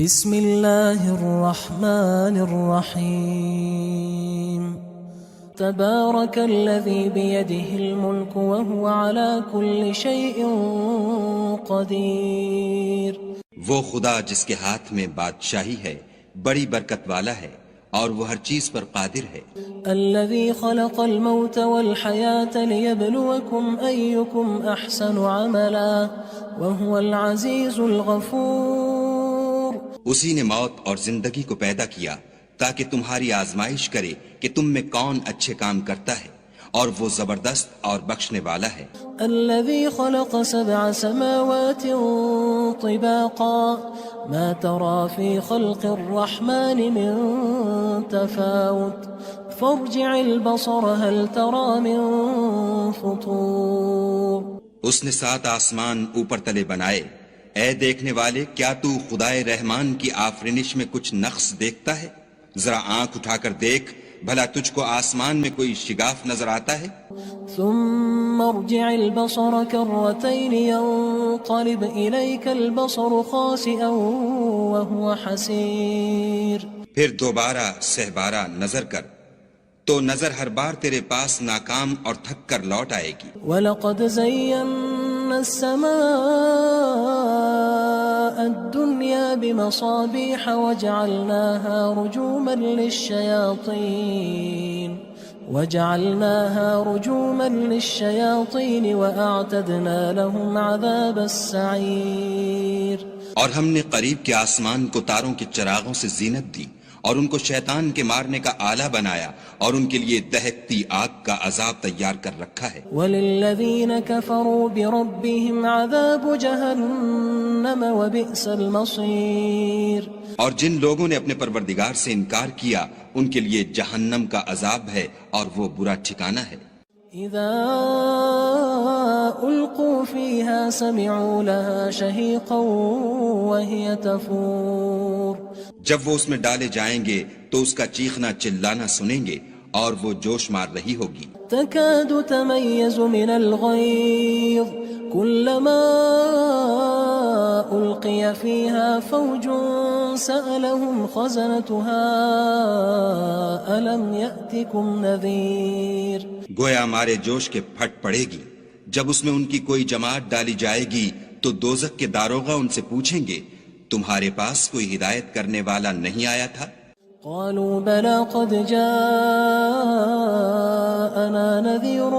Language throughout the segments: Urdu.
بسم اللہ الرحمن الرحیم تبارک الذی بیدہ الملک وهو علی کل شیء قدیر۔ وہ خدا جس کے ہاتھ میں بادشاہی ہے بڑی برکت والا ہے اور وہ ہر چیز پر قادر ہے۔ الذی خلق الموت والحیاة لیبلوکم ایکم احسن عملا وهو العزیز الغفور۔ اسی نے موت اور زندگی کو پیدا کیا تاکہ تمہاری آزمائش کرے کہ تم میں کون اچھے کام کرتا ہے، اور وہ زبردست اور بخشنے والا ہے۔ الذي خلق 7 سماوات طباقا ما ترى في خلق الرحمن من تفاوت فارجع البصر هل ترى من فطور۔ اس نے 7 آسمان اوپر تلے بنائے، اے دیکھنے والے کیا تو خدائے رحمان کی آفرینش میں کچھ نقص دیکھتا ہے؟ ذرا آنکھ اٹھا کر دیکھ، بھلا تجھ کو آسمان میں کوئی شگاف نظر آتا ہے؟ ثم ارجع البصر كرتين ينقلب إليك البصر خاسئا وهو حسير۔ پھر دوبارہ سہبارہ نظر کر تو نظر ہر بار تیرے پاس ناکام اور تھک کر لوٹ آئے گی۔ وَلَقَدْ زَيَّنَّا السَّمَاءَ الدُّنْيَا بِمَصَابِيحَ وَجَعَلْنَاهَا رُجُومًا لِلشَّيَاطِينِ وَأَعْتَدْنَا لَهُمْ عَذَابَ السَّعِيرِ۔ اور ہم نے قریب کے آسمان کو تاروں کے چراغوں سے زینت دی اور ان کو شیطان کے مارنے کا آلہ بنایا، اور ان کے لیے دہکتی آگ کا عذاب تیار کر رکھا ہے۔ وَلِلَّذِينَ كَفَرُوا بِرَبِّهِمْ عَذَابُ جَهَنَّمَ وَبِئْسَ الْمَصِيرُ۔ اور جن لوگوں نے اپنے پروردگار سے انکار کیا ان کے لیے جہنم کا عذاب ہے اور وہ برا ٹھکانہ ہے۔ اذا القوا فيها سمعوا لها شهيقا وهي تفور۔ جب وہ اس میں ڈالے جائیں گے تو اس کا چیخنا چلانا سنیں گے اور وہ جوش مار رہی ہوگی۔ تكاد تميز من الغيظ كلما ألقي فيها فوج سألهم خزنتها ألم يأتكم نذير۔ گویا مارے جوش کے پھٹ پڑے گی جب اس میں ان کی کوئی جماعت ڈالی جائے گی تو دوزخ کے داروغہ ان سے پوچھیں گے تمہارے پاس کوئی ہدایت کرنے والا نہیں آیا تھا؟ قالوا بلى قد جاءنا نذير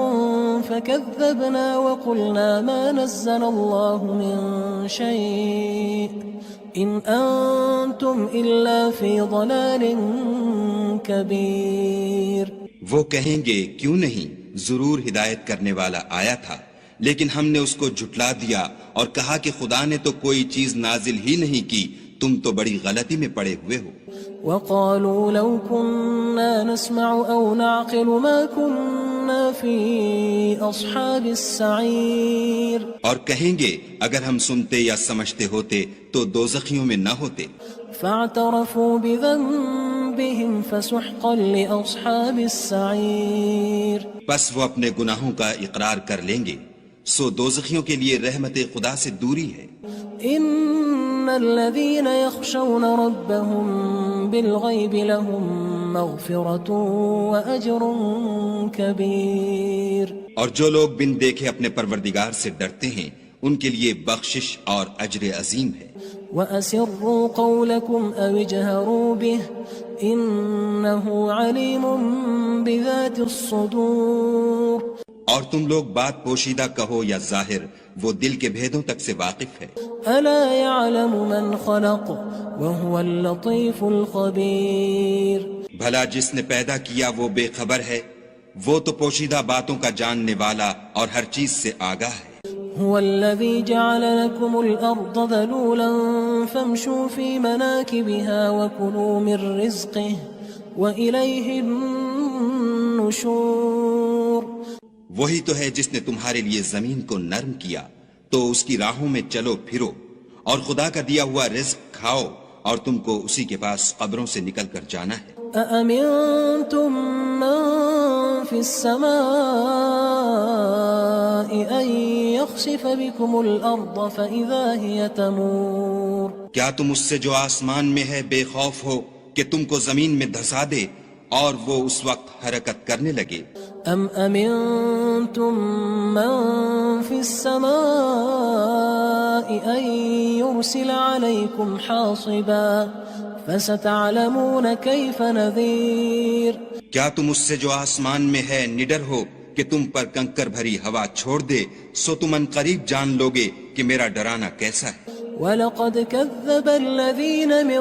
فكذبنا وقلنا ما نزل الله من شيء إن أنتم إلا في ضلال كبير۔ وہ کہیں گے کیوں نہیں، ضرور ہدایت کرنے والا آیا تھا، لیکن ہم نے اس کو جھٹلا دیا اور کہا کہ خدا نے تو کوئی چیز نازل ہی نہیں کی، تم تو بڑی غلطی میں پڑے ہوئے ہو۔ وقالوا لو كنا نسمع أو نعقل ما كنا في أصحاب السعير۔ اور کہیں گے اگر ہم سنتے یا سمجھتے ہوتے تو دوزخیوں میں نہ ہوتے۔ فاعترفوا بذنبهم فسحقا لأصحاب السعير۔ بس وہ اپنے گناہوں کا اقرار کر لیں گے، سو دوزخیوں کے لیے رحمت خدا سے دوری ہے۔ ان الذين يخشون ربهم بالغيب لهم مغفرة وأجر كبير۔ اور جو لوگ بن دیکھے اپنے پروردگار سے ڈرتے ہیں ان کے لیے بخشش اور اجر عظیم ہے۔ وَأَسِرُّوا قَوْلَكُمْ أَوِ اجْهَرُوا بِهِ إِنَّهُ عَلِيمٌ بِذَاتِ الصُّدُورِ۔ اور تم لوگ بات پوشیدہ کہو یا ظاہر، وہ دل کے بھیدوں تک سے واقف ہے۔ أَلَا يَعْلَمُ مَنْ خَلَقَ وَهُوَ اللَّطِيفُ الْخَبِيرُ۔ بھلا جس نے پیدا کیا وہ بے خبر ہے، وہ تو پوشیدہ باتوں کا جاننے والا اور ہر چیز سے آگاہ ہے۔ هو الذي جعل لكم الأرض ذلولا فامشوا في مناكبها وكلوا من رزقه وإليه النشور۔ وہی تو ہے جس نے تمہارے لیے زمین کو نرم کیا تو اس کی راہوں میں چلو پھرو اور خدا کا دیا ہوا رزق کھاؤ، اور تم کو اسی کے پاس قبروں سے نکل کر جانا ہے۔ أأمنتم من في السماء أن يخسف بكم الأرض فإذا هي تمور کیا تم اس سے جو آسمان میں ہے بے خوف ہو کہ تم کو زمین میں دھسا دے اور وہ اس وقت حرکت کرنے لگے؟ أم أمنتم من في السماء أن يرسل عليكم حاصبا فستعلمون كيف نذير کیا تم اس سے جو آسمان میں ہے نڈر ہو کہ تم پر کنکر بھری ہوا چھوڑ دے، سو تم ان قریب جان لوگے کہ میرا ڈرانا کیسا ہے۔ وَلَقَدْ كَذَّبَ الَّذِينَ مِن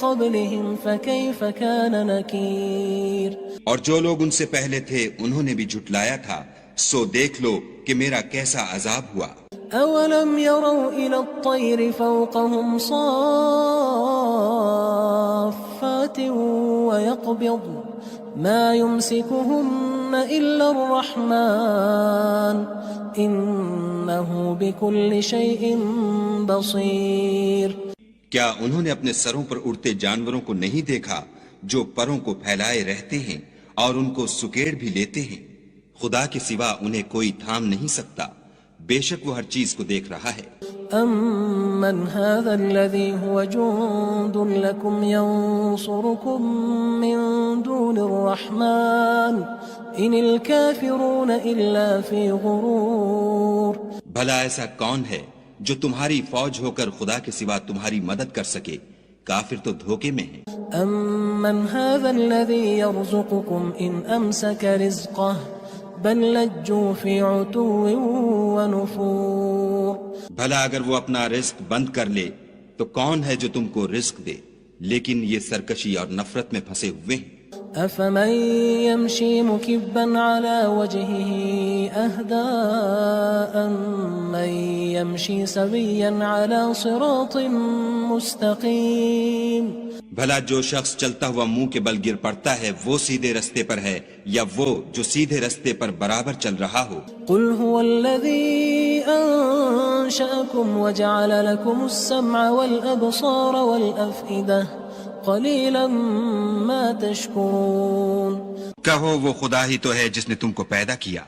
قَبْلِهِمْ فَكَيْفَ كَانَ نَكِيرٌ اور جو لوگ ان سے پہلے تھے انہوں نے بھی جھٹلایا تھا، سو دیکھ لو کہ میرا کیسا عذاب ہوا۔ أَوَلَمْ يَرَوْا إِلَى الطَّيْرِ فَوْقَهُمْ صَافَّاتٍ وَيَقْبِضْنَ مَا يُمْسِكُهُنَّ إِلَّا الرَّحْمَنُ إِنَّهُ بِكُلِّ شَيْءٍ بَصِيرٌ۔ کیا انہوں نے اپنے سروں پر اڑتے جانوروں کو نہیں دیکھا جو پروں کو پھیلائے رہتے ہیں اور ان کو سکیڑ بھی لیتے ہیں؟ خدا کے سوا انہیں کوئی تھام نہیں سکتا، بے شک وہ ہر چیز کو دیکھ رہا ہے۔ أَمَّنْ هَذَا الَّذِي هُوَ جُندٌ لَكُمْ يَنصُرُكُم مِّن دُونِ الرَّحْمَنِ إِنِ الْكَافِرُونَ إِلَّا فِي غُرُورٍ۔ بھلا ایسا کون ہے جو تمہاری فوج ہو کر خدا کے سوا تمہاری مدد کر سکے؟ کافر تو دھوکے میں ہیں۔ أَمَّنْ هَذَا الَّذِي يَرْزُقُكُمْ إِنْ أَمْسَكَ رِزْقَهُ بل لجوا فی عتو ونفور۔ بھلا اگر وہ اپنا رزق بند کر لے تو کون ہے جو تم کو رزق دے؟ لیکن یہ سرکشی اور نفرت میں پھنسے ہوئے ہیں۔ افمن يمشي مكبا على وجهه اهدى من يمشي سويا على صراط مستقيم۔ بھلا جو شخص چلتا ہوا منہ کے بل گر پڑتا ہے وہ سیدھے رستے پر ہے یا وہ جو سیدھے رستے پر برابر چل رہا ہو؟ قل هو الذي انشأكم وجعل لكم السمع والابصار والافئدة قلیلا ما تشکرون۔ کہو وہ خدا ہی تو ہے جس نے تم کو پیدا کیا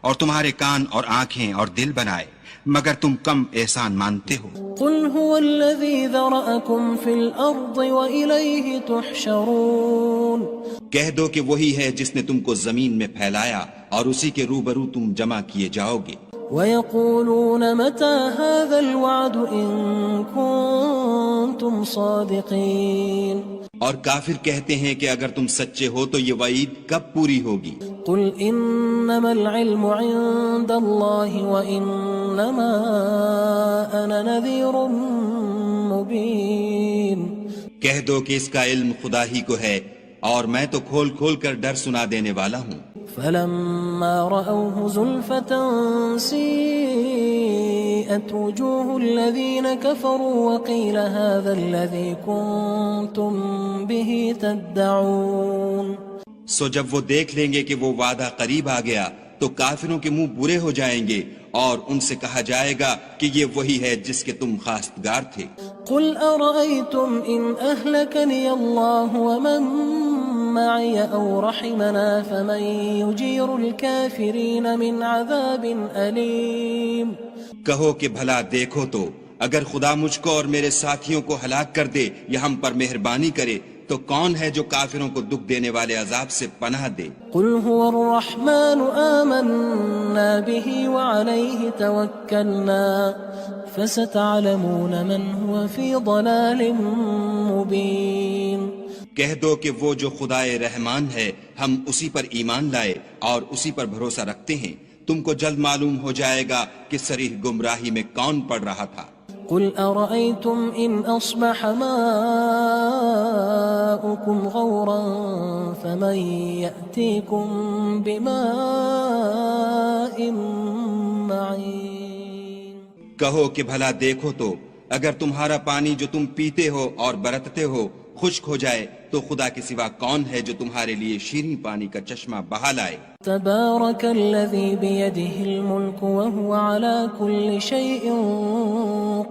اور تمہارے کان اور آنکھیں اور دل بنائے، مگر تم کم احسان مانتے ہو۔ قل هو الذی ذرأکم فی الارض وإلیہ تحشرون۔ کہہ دو کہ وہی ہے جس نے تم کو زمین میں پھیلایا اور اسی کے روبرو تم جمع کیے جاؤ گے۔ وَيَقُولُونَ مَتَى هَذَا الْوَعْدُ إِن كُنتُمْ صَادِقِينَ۔ اور کافر کہتے ہیں کہ اگر تم سچے ہو تو یہ وعید کب پوری ہوگی؟ قُلْ إِنَّمَا الْعِلْمُ عِندَ اللَّهِ وَإِنَّمَا أَنَا نَذِيرٌ مُبِينٌ۔ کہہ دو کہ اس کا علم خدا ہی کو ہے اور میں تو کھول کھول کر ڈر سنا دینے والا ہوں۔ فَلَمَّا رَأَوْهُ زُلْفَةً سِيئَتْ وُجُوهُ الَّذِينَ كَفَرُوا وَقِيلَ هَذَا الَّذِي كُنتُم بِهِ تَدَّعُونَ۔ سو جب وہ دیکھ لیں گے کہ وہ وعدہ قریب آ گیا تو کافروں کے منہ برے ہو جائیں گے اور ان سے کہا جائے گا کہ یہ وہی ہے جس کے تم خواستگار تھے۔ قُلْ أَرَأَيْتُمْ إِنْ أَهْلَكَنِيَ اللَّهُ وَمَن معي أو رحمنا فمن يجير الكافرين من عذاب أليم۔ کہو کہ بھلا دیکھو تو اگر خدا مجھ کو اور میرے ساتھیوں کو ہلاک کر دے یا ہم پر مہربانی کرے تو کون ہے جو کافروں کو دکھ دینے والے عذاب سے پناہ دے؟ قل هو الرحمن آمنا به وعليه توكلنا فستعلمون من هو في ضلال مبين۔ کہہ دو کہ وہ جو خدائے رحمان ہے ہم اسی پر ایمان لائے اور اسی پر بھروسہ رکھتے ہیں، تم کو جلد معلوم ہو جائے گا کہ صریح گمراہی میں کون پڑ رہا تھا۔ قل أرأيتم إن أصبح ماؤكم غورا فمن يأتيكم بماء معين۔ کہو کہ بھلا دیکھو تو اگر تمہارا پانی جو تم پیتے ہو اور برتتے ہو خشک ہو جائے تو خدا کے سوا کون ہے جو تمہارے لیے شیریں پانی کا چشمہ بہا لائے؟ تبارك الذي بيده الملك وهو على كل شيء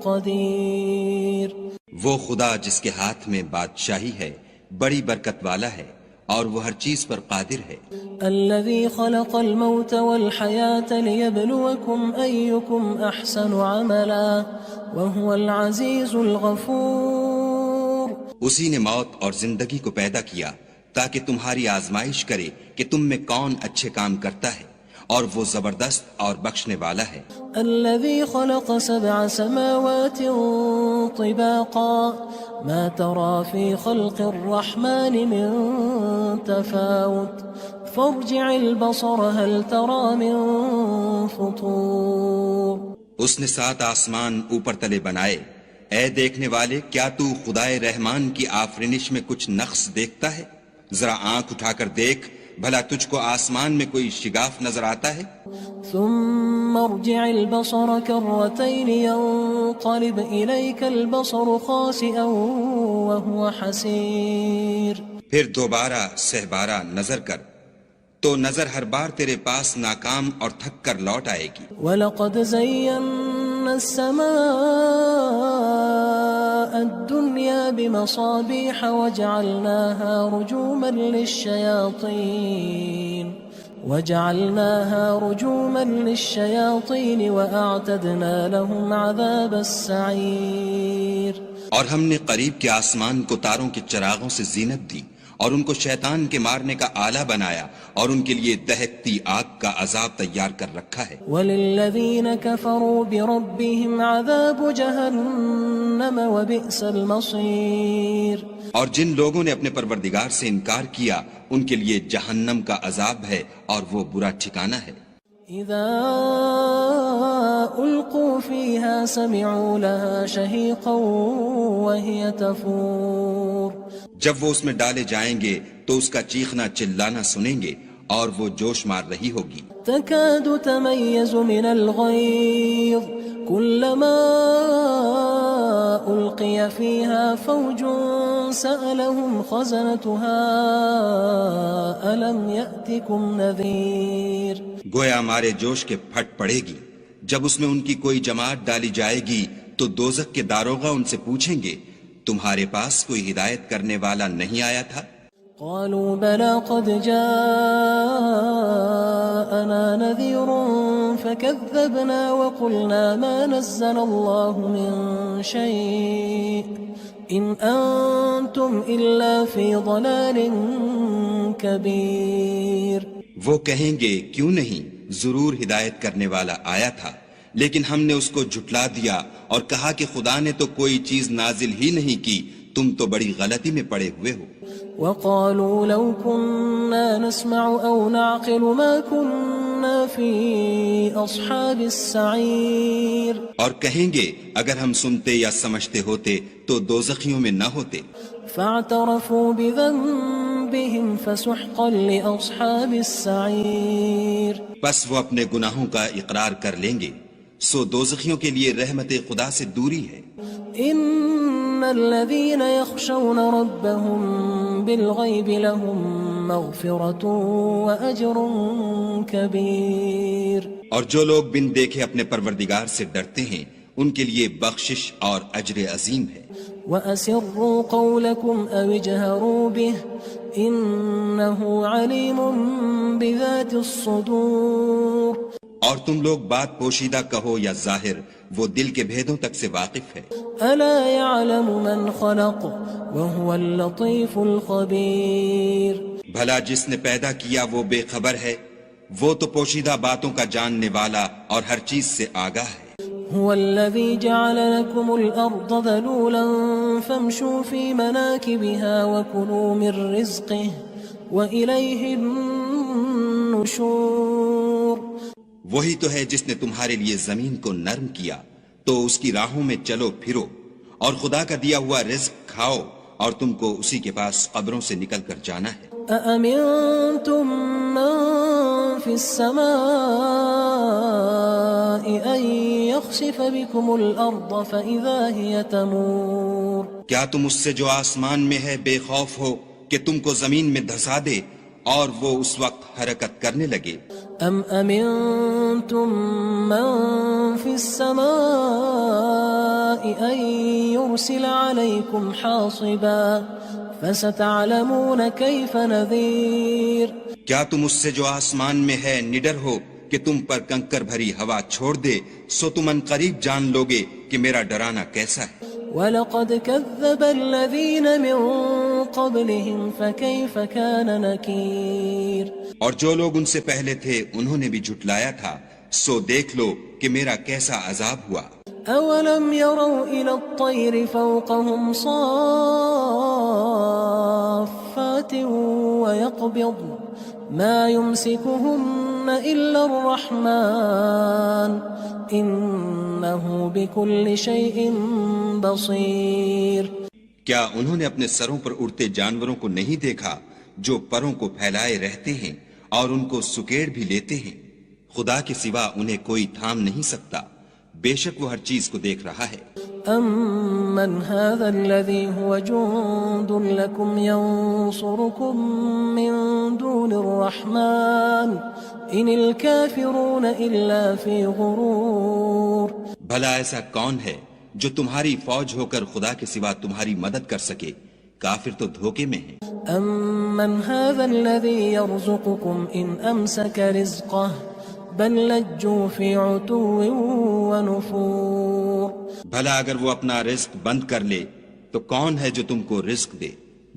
قدير۔ وہ خدا جس کے ہاتھ میں بادشاہی ہے بڑی برکت والا ہے اور وہ ہر چیز پر قادر ہے. الذي خلق الموت والحياة ليبلوكم أيكم أحسن عملا وهو العزيز الغفور. اسی نے موت اور زندگی کو پیدا کیا تاکہ تمہاری آزمائش کرے کہ تم میں کون اچھے کام کرتا ہے، اور وہ زبردست اور بخشنے والا ہے. الذي خلق 7 سماوات طباقا ما ترى في خلق الرحمن من تفاوت فارجع البصر هل ترى من فطور. اس نے 7 آسمان اوپر تلے بنائے. اے دیکھنے والے، کیا تو خدائے رحمان کی آفرینش میں کچھ نقص دیکھتا ہے؟ ذرا آنکھ اٹھا کر دیکھ، بھلا تجھ کو آسمان میں کوئی شگاف نظر آتا ہے؟ ثم ارجع البصر كرتين ينقلب إليك البصر خاسئا وهو حسير. پھر دوبارہ سہبارہ نظر کر تو نظر ہر بار تیرے پاس ناکام اور تھک کر لوٹ آئے گی. وَلَقَدْ زَيَّنَّا السَّمَاءَ الدُّنْيَا بِمَصَابِيحَ وَجَعَلْنَاهَا رُجُومًا لِلشَّيَاطِينِ وَأَعْتَدْنَا لَهُمْ عَذَابَ السَّعِيرِ. اور ہم نے قریب کے آسمان کو تاروں کے چراغوں سے زینت دی اور ان کو شیطان کے مارنے کا آلہ بنایا، اور ان کے لیے دہکتی آگ کا عذاب تیار کر رکھا ہے. وَلِلَّذِينَ كَفَرُوا بِرَبِّهِمْ عَذَابُ جَهَنَّمَ وَبِئْسَ الْمَصِيرُ. اور جن لوگوں نے اپنے پروردگار سے انکار کیا ان کے لیے جہنم کا عذاب ہے اور وہ برا ٹھکانہ ہے. اذا القوا فيها سمعوا لها شهيقا وهي تفور. جب وہ اس میں ڈالے جائیں گے تو اس کا چیخنا چلانا سنیں گے اور وہ جوش مار رہی ہوگی. تكاد تميز من الغيظ كلما ألقي فيها فوج سألهم خزنتها ألم يأتكم نذير. گویا ہمارے جوش کے پھٹ پڑے گی. جب اس میں ان کی کوئی جماعت ڈالی جائے گی تو دوزخ کے داروغہ ان سے پوچھیں گے تمہارے پاس کوئی ہدایت کرنے والا نہیں آیا تھا؟ قالوا بلى قد جاءنا نذير فكذبنا وقلنا ما نزل الله من شيء إن أنتم إلا في ضلال كبير. وہ کہیں گے کیوں نہیں، ضرور ہدایت کرنے والا آیا تھا، لیکن ہم نے اس کو جھٹلا دیا اور کہا کہ خدا نے تو کوئی چیز نازل ہی نہیں کی، تم تو بڑی غلطی میں پڑے ہوئے ہو. وقالوا لو كنا نسمع أو نعقل ما كنا في أصحاب السعير. اور کہیں گے اگر ہم سنتے یا سمجھتے ہوتے تو دوزخیوں میں نہ ہوتے. فاعترفوا بذنبهم فسحقا لأصحاب السعير. بس وہ اپنے گناہوں کا اقرار کر لیں گے، سو دوزخیوں کے لیے رحمت خدا سے دوری ہے. ان الذين يخشون ربهم بالغيب لهم مغفرة وأجر كبير. اور جو لوگ بن دیکھے اپنے پروردگار سے ڈرتے ہیں ان کے لیے بخشش اور اجر عظیم ہے. وَأَسِرُّوا قَوْلَكُمْ أَوِ اجْهَرُوا بِهِ إِنَّهُ عَلِيمٌ بِذَاتِ الصُّدُورِ. اور تم لوگ بات پوشیدہ کہو یا ظاہر، وہ دل کے بھیدوں تک سے واقف ہے. أَلَا يَعْلَمُ مَنْ خَلَقَ وَهُوَ اللَّطِيفُ الْخَبِيرُ. بھلا جس نے پیدا کیا وہ بے خبر ہے، وہ تو پوشیدہ باتوں کا جاننے والا اور ہر چیز سے آگاہ ہے. هو الذي جعل لكم الأرض ذلولا فامشوا في مناكبها وكلوا من رزقه وإليه النشور. وہی تو ہے جس نے تمہارے لیے زمین کو نرم کیا تو اس کی راہوں میں چلو پھرو اور خدا کا دیا ہوا رزق کھاؤ اور تم کو اسی کے پاس قبروں سے نکل کر جانا ہے. أأمنتم من في السماء أن يخسف بكم الأرض فإذا هي تمور. کیا تم اس سے جو آسمان میں ہے بے خوف ہو کہ تم کو زمین میں دھسا دے اور وہ اس وقت حرکت کرنے لگے. ام امنتم من في السماء ان يرسل عليكم حاصبا فستعلمون كيف نذير. کیا تم اس سے جو آسمان میں ہے نڈر ہو کہ تم پر کنکر بھری ہوا چھوڑ دے، سو تم ان قریب جان لوگے کہ میرا ڈرانا کیسا ہے. وَلَقَدْ كَذَّبَ الَّذِينَ مِن قَبْلِهِمْ فَكَيْفَ كَانَ نَكِيرٌ. اور جو لوگ ان سے پہلے تھے انہوں نے بھی جھٹلایا تھا، سو دیکھ لو کہ میرا کیسا عذاب ہوا. أَوَلَمْ يَرَوْا إِلَى الطَّيْرِ فَوْقَهُمْ صَافَّاتٍ وَيَقْبِضْنَ مَا يُمْسِكُهُنَّ إِلَّا الرَّحْمَنُ إِنَّهُ بِكُلِّ شَيْءٍ بَصِيرٌ. کیا انہوں نے اپنے سروں پر اڑتے جانوروں کو نہیں دیکھا جو پروں کو پھیلائے رہتے ہیں اور ان کو سکیڑ بھی لیتے ہیں؟ خدا کے سوا انہیں کوئی تھام نہیں سکتا، بے شک وہ ہر چیز کو دیکھ رہا ہے. أَمَّنْ هَذَا الَّذِي هُوَ جُندٌ لَكُمْ يَنصُرُكُم مِّن دُونِ الرَّحْمَنِ إِنِ الْكَافِرُونَ إِلَّا فِي غُرُورٍ. بھلا ایسا کون ہے جو تمہاری فوج ہو کر خدا کے سوا تمہاری مدد کر سکے؟ کافر تو دھوکے میں ہیں. أَمَّنْ هَذَا الَّذِي يَرْزُقُكُمْ إِنْ أَمْسَكَ رِزْقَهُ بَل لَجُّوا فِي عُتُوٍّ وَنُفُورٍ. بھلا اگر وہ اپنا رزق بند کر لے تو کون ہے جو تم کو رزق دے؟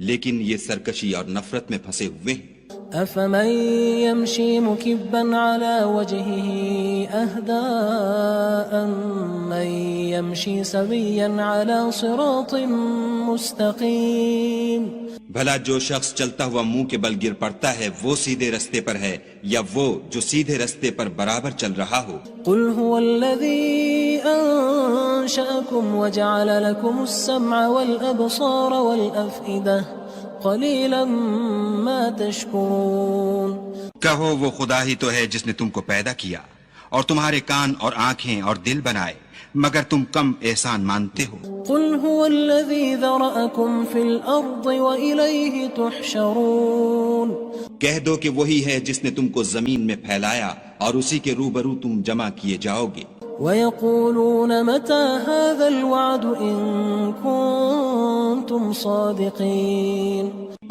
لیکن یہ سرکشی اور نفرت میں پھنسے ہوئے ہیں. أَفَمَن يَمْشِي مُكِبًّا عَلَى وَجْهِهِ أَهْدَىٰ أَمَّن يَمْشِي سَوِيًّا عَلَى صِرَاطٍ مُّسْتَقِيمٍ. بھلا جو شخص چلتا ہوا منہ کے بل گر پڑتا ہے وہ سیدھے رستے پر ہے یا وہ جو سیدھے رستے پر برابر چل رہا ہو؟ قُلْ هُوَ الَّذِي أَنشَأَكُمْ وَجَعَلَ لَكُمُ السَّمْعَ وَالْأَبْصَارَ وَالْأَفْئِدَةَ قَلِيلًا مَا تَشْكُرُونَ. کہو وہ خدا ہی تو ہے جس نے تم کو پیدا کیا اور تمہارے کان اور آنکھیں اور دل بنائے، مگر تم کم احسان مانتے ہو. قُلْ هُوَ الَّذِي ذَرَأَكُمْ فِي الْأَرْضِ وَإِلَيْهِ تُحْشَرُونَ. کہہ دو کہ وہی ہے جس نے تم کو زمین میں پھیلایا اور اسی کے روبرو تم جمع کیے جاؤ گے. وَيَقُولُونَ مَتَى هَذَا الْوَعْدُ إِن كُنتُمْ صَادِقِينَ.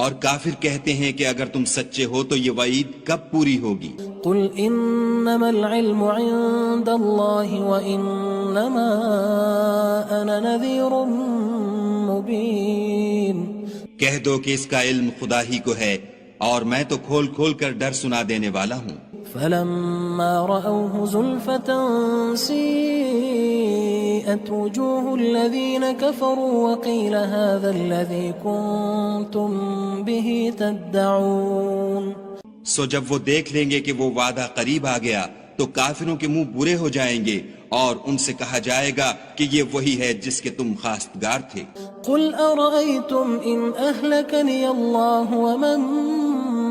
اور کافر کہتے ہیں کہ اگر تم سچے ہو تو یہ وعید کب پوری ہوگی؟ قُلْ إِنَّمَا الْعِلْمُ عِندَ اللَّهِ وَإِنَّمَا أَنَا نَذِيرٌ مُّبِينٌ. کہہ دو کہ اس کا علم خدا ہی کو ہے اور میں تو کھول کھول کر ڈر سنا دینے والا ہوں. فَلَمَّا رَأَوْهُ زُلْفَةً سِيئَتْ وُجُوهُ الَّذِينَ كَفَرُوا وَقِيلَ هَذَا الَّذِي كُنتُم بِهِ تَدَّعُونَ. سو جب وہ دیکھ لیں گے کہ وہ وعدہ قریب آ گیا تو کافروں کے منہ برے ہو جائیں گے اور ان سے کہا جائے گا کہ یہ وہی ہے جس کے تم خواستگار تھے. قُلْ أَرَأَيْتُمْ إِنْ أَهْلَكَنِيَ اللَّهُ وَمَن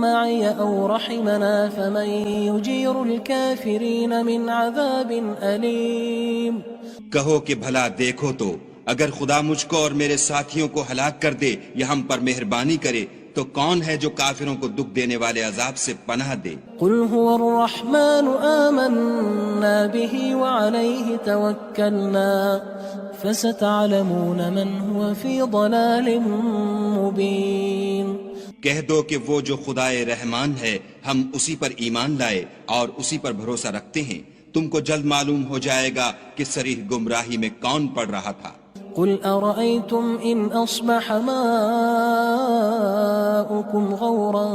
مَّعِيَ أَوْ رَحِمَنَا فَمَن يُجِيرُ الْكَافِرِينَ مِنْ عَذَابٍ أَلِيمٍ. کہو کہ بھلا دیکھو تو اگر خدا مجھ کو اور میرے ساتھیوں کو ہلاک کر دے یا ہم پر مہربانی کرے تو کون ہے جو کافروں کو دکھ دینے والے عذاب سے پناہ دے؟ قُلْ هُوَ الرَّحْمَنُ آمَنَّا بِهِ وَعَلَيْهِ تَوَكَّلْنَا فَسَتَعْلَمُونَ مَنْ هُوَ فِي ضَلَالٍ مُّبِينٍ. کہہ دو کہ وہ جو خدائے رحمان ہے ہم اسی پر ایمان لائے اور اسی پر بھروسہ رکھتے ہیں، تم کو جلد معلوم ہو جائے گا کہ صریح گمراہی میں کون پڑ رہا تھا. قُلْ أَرَأَيْتُمْ إِنْ أَصْبَحَ مَاؤُكُمْ غَوْرًا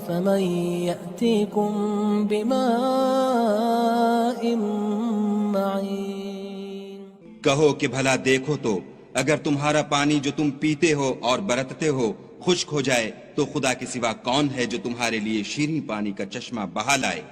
فَمَن يَأْتِيكُم بِمَاءٍ مَّعِينٍ. کہو کہ بھلا دیکھو تو اگر تمہارا پانی جو تم پیتے ہو اور برتتے ہو خشک ہو جائے تو خدا کے سوا کون ہے جو تمہارے لیے شیریں پانی کا چشمہ بہا لائے؟